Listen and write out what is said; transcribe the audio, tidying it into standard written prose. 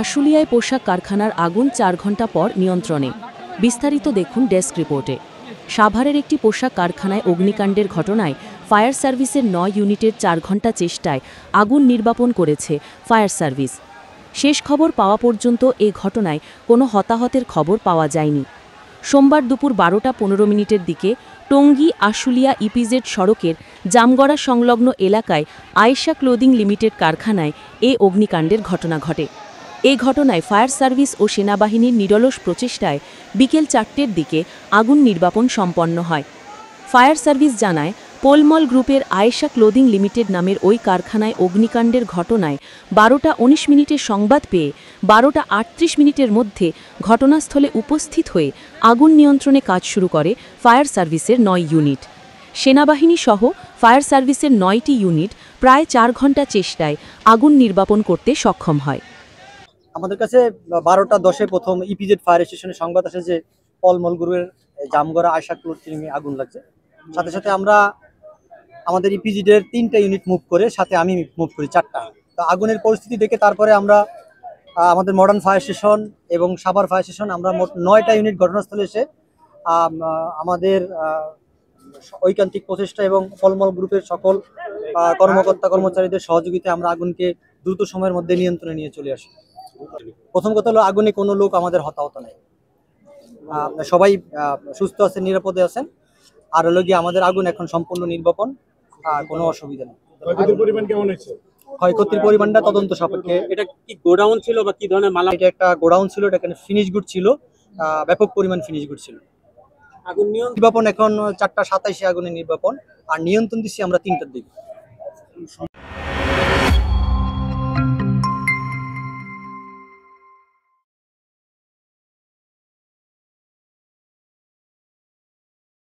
আশুলিয়ায় পোশাক কারখানার আগুন 4 ঘণ্টা পর নিয়ন্ত্রণে। বিস্তারিত দেখুন ডেস্ক রিপোর্টে। সাভারের একটি পোশাক কারখানায় অগ্নিকাণ্ডের ঘটনায় ফায়ার সার্ভিসের 9 ইউনিটের 4 ঘণ্টা চেষ্টায় আগুন নির্বাপন করেছে ফায়ার সার্ভিস। শেষ খবর পাওয়া পর্যন্ত এ ঘটনায় কোনো হতাহতের খবর পাওয়া যায়নি। সোমবার দুপুর 12টা 15 মিনিটের দিকে টঙ্গী আশুলিয়া ইপিজেড সড়কের জামগড়া সংলগ্ন এলাকায় আয়েশা ক্লোদিং লিমিটেড কারখানায় এ অগ্নিকাণ্ডের ঘটনা ঘটে। এই ঘটনায় ফায়ার সার্ভিস ও সেনাবাহিনীর নিরলস প্রচেষ্টায় বিকেল 4টের দিকে আগুন নির্বাপন সম্পন্ন হয়। ফায়ার সার্ভিস জানায়, পোলমল গ্রুপের আয়েশা ক্লোদিং লিমিটেড নামের ওই কারখানায় অগ্নিকাণ্ডের ঘটনায় 12টা 19 মিনিটের সংবাদ পেয়ে 12টা 38 মিনিটের মধ্যে ঘটনাস্থলে উপস্থিত হয়ে আগুন নিয়ন্ত্রণে কাজ শুরু করে ফায়ার সার্ভিসের 9 ইউনিট। সেনাবাহিনী সহ ফায়ার সার্ভিসের 9টি ইউনিট প্রায় 4 ঘণ্টা চেষ্টায় আগুন নির্বাপন করতে সক্ষম হয়। আমাদের কাছে 12টা 10-এ প্রথম ইপিজেড ফায়ার স্টেশনে সংবাদ আসে যে পলমল গ্রুপের জামগড়া আয়েশা ক্লোদিং এ আগুন লাগছে। সাথে সাথে আমরা আমাদের ইপিজেডের 3টা ইউনিট মুভ করে, সাথে আমি মুভ করি 4টা। তো আগুনের পরিস্থিতি দেখে তারপরে আমরা আমাদের মডার্ন ফায়ার স্টেশন এবং সাভার ফায়ার স্টেশন আমরা মোট 9টা ইউনিট ঘটনাস্থলে এসে আমাদের ঐকান্তিক প্রচেষ্টা এবং পলমল গ্রুপের সকল কর্মকর্তা কর্মচারীদের সহযোগিতায় আমরা আগুনকে দ্রুত সময়ের মধ্যে নিয়ন্ত্রণে নিয়ে চলে আসি। প্রথম কথা হলো, আগুনে কোনো লোক আমাদের হতাহত নাই, সবাই সুস্থ আছেন, নিরাপদে আছেন। আর হলো গিয়ে আমাদের আগুন এখন সম্পূর্ণ নির্বাপন, কোনো অসুবিধা নেই। ক্ষয়ক্ষতির পরিমাণটা তদন্ত সাপেক্ষে। এটা কি গোডাউন ছিল বা কি ধরনের মাল? এটা একটা গোডাউন ছিল, এটা এখানে ফিনিশ গুড ছিল, ব্যাপক পরিমাণ ফিনিশ গুড ছিল। আগুন নির্বাপন এখন 4টা 27-এ আগুনের নির্বাপন, আর নিয়ন্ত্রণ দিচ্ছি আমরা 3টার দিকে।